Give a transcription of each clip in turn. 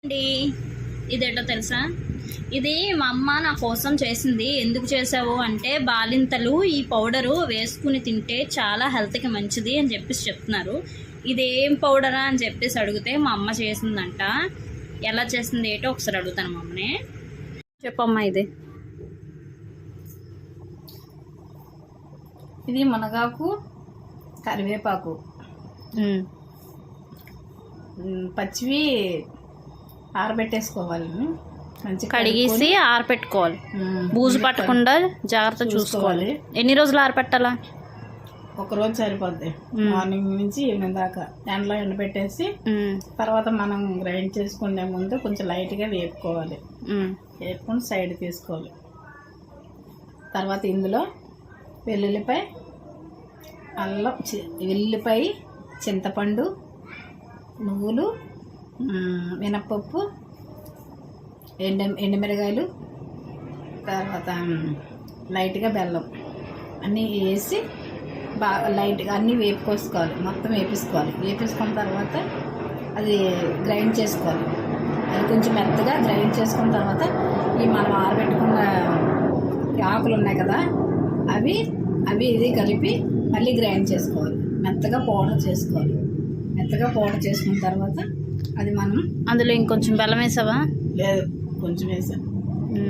అండి ఇదేటో తెలుసా, ఇది మా అమ్మ నా కోసం చేసింది. ఎందుకు చేసావు అంటే బాలింతలు ఈ పౌడరు వేసుకుని తింటే చాలా హెల్త్కి మంచిది అని చెప్పేసి చెప్తున్నారు. ఇదేం పౌడరా అని చెప్పేసి అడిగితే మా అమ్మ చేసిందంట. ఎలా చేసింది ఏటో ఒకసారి అడుగుతాను మా అమ్మని. చెప్పమ్మా. ఇది మునగాకు, కరివేపాకు, పచ్చివి ఆరబెట్టేసుకోవాలి. మంచి కడిగేసి ఆరపెట్టుకోవాలి. బూజు పట్టకుండా జాగ్రత్త చూసుకోవాలి. ఎన్ని రోజులు ఆరపెట్టాలా? ఒకరోజు సరిపోద్ది. మార్నింగ్ నుంచి ఈవినింగ్ దాకా ఎండలో ఎండబెట్టేసి తర్వాత మనం గ్రైండ్ చేసుకునే ముందు కొంచెం లైట్గా వేపుకోవాలి. వేపుకొని సైడ్ తీసుకోవాలి. తర్వాత ఇందులో వెల్లుల్లిపాయ, అల్లం, వెల్లుల్లిపాయ, చింతపండు, నువ్వులు, మినప్పప్పు, ఎండుమిరగాయలు, తర్వాత లైట్గా బెల్లం అన్నీ వేసి బాగా లైట్గా అన్నీ వేపుకోసుకోవాలి. మొత్తం వేపేసుకున్న తర్వాత అది గ్రైండ్ చేసుకోవాలి. అది కొంచెం మెత్తగా గ్రైండ్ చేసుకున్న తర్వాత ఈ మనం ఆరబెట్టుకున్న ఆకులు ఉన్నాయి కదా, అవి ఇది కలిపి మళ్ళీ గ్రైండ్ చేసుకోవాలి. మెత్తగా పౌడర్ చేసుకోవాలి. మెత్తగా పౌడర్ చేసుకున్న తర్వాత అది మనం అందులో ఇంకొంచెం బెల్లం వేసావా? లేదు, కొంచెం వేసాను,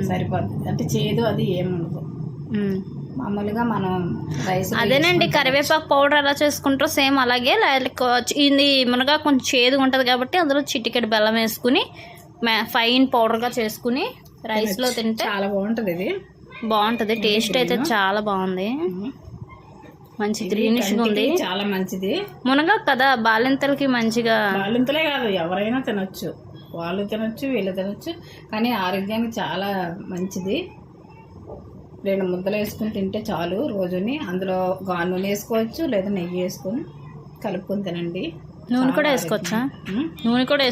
సరిపోతుంది. అంటే చేదు అది ఏముండదు. మామూలుగా మనం రైస్ అదేనండి, కరివేపాకు పౌడర్ ఎలా చేసుకుంటారో సేమ్ అలాగే. ఇది మునగా కొంచెం చేదుగా ఉంటుంది కాబట్టి అందులో చిటికెడు బెల్లం వేసుకుని ఫైన్ పౌడర్గా చేసుకుని రైస్లో తింటే చాలా బాగుంటుంది. ఇది బాగుంటుంది. టేస్ట్ అయితే చాలా బాగుంది. మంచి గ్రీనిష్గా ఉంది. చాలా మంచిది. మునగా కదా బాలింతలకి మంచిగా. బాలింతలే కాదు, ఎవరైనా తినొచ్చు. వాళ్ళు తినొచ్చు, వీళ్ళు తినొచ్చు. కానీ ఆరోగ్యానికి చాలా మంచిది. 2 ముద్దలు వేసుకుని తింటే చాలు రోజుని. అందులో నూనె వేసుకోవచ్చు, లేదా నెయ్యి వేసుకొని కలుపుకొని తినండి. నూనె కూడా వేసుకోవచ్చా? నూనె కూడా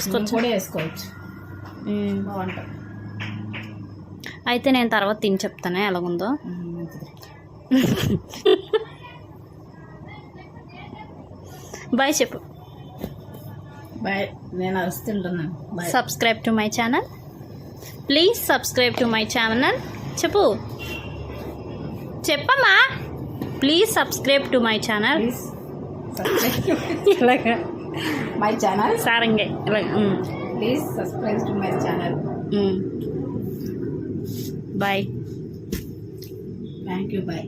వేసుకోవచ్చు. బాగుంటుంది. అయితే నేను తర్వాత తిని చెప్తాను ఎలాగుందో. బాయ్ చెప్పు. బాయ్. నేను అరుస్తుంటున్నాను. Subscribe to my channel. Please subscribe to my channel. చెప్పమ్మా. Please subscribe to my channel. ఇలాగా మై ఛానల్ సారంగే ఇలాగ. Please subscribe to my channel. Bye. Thank you. Bye.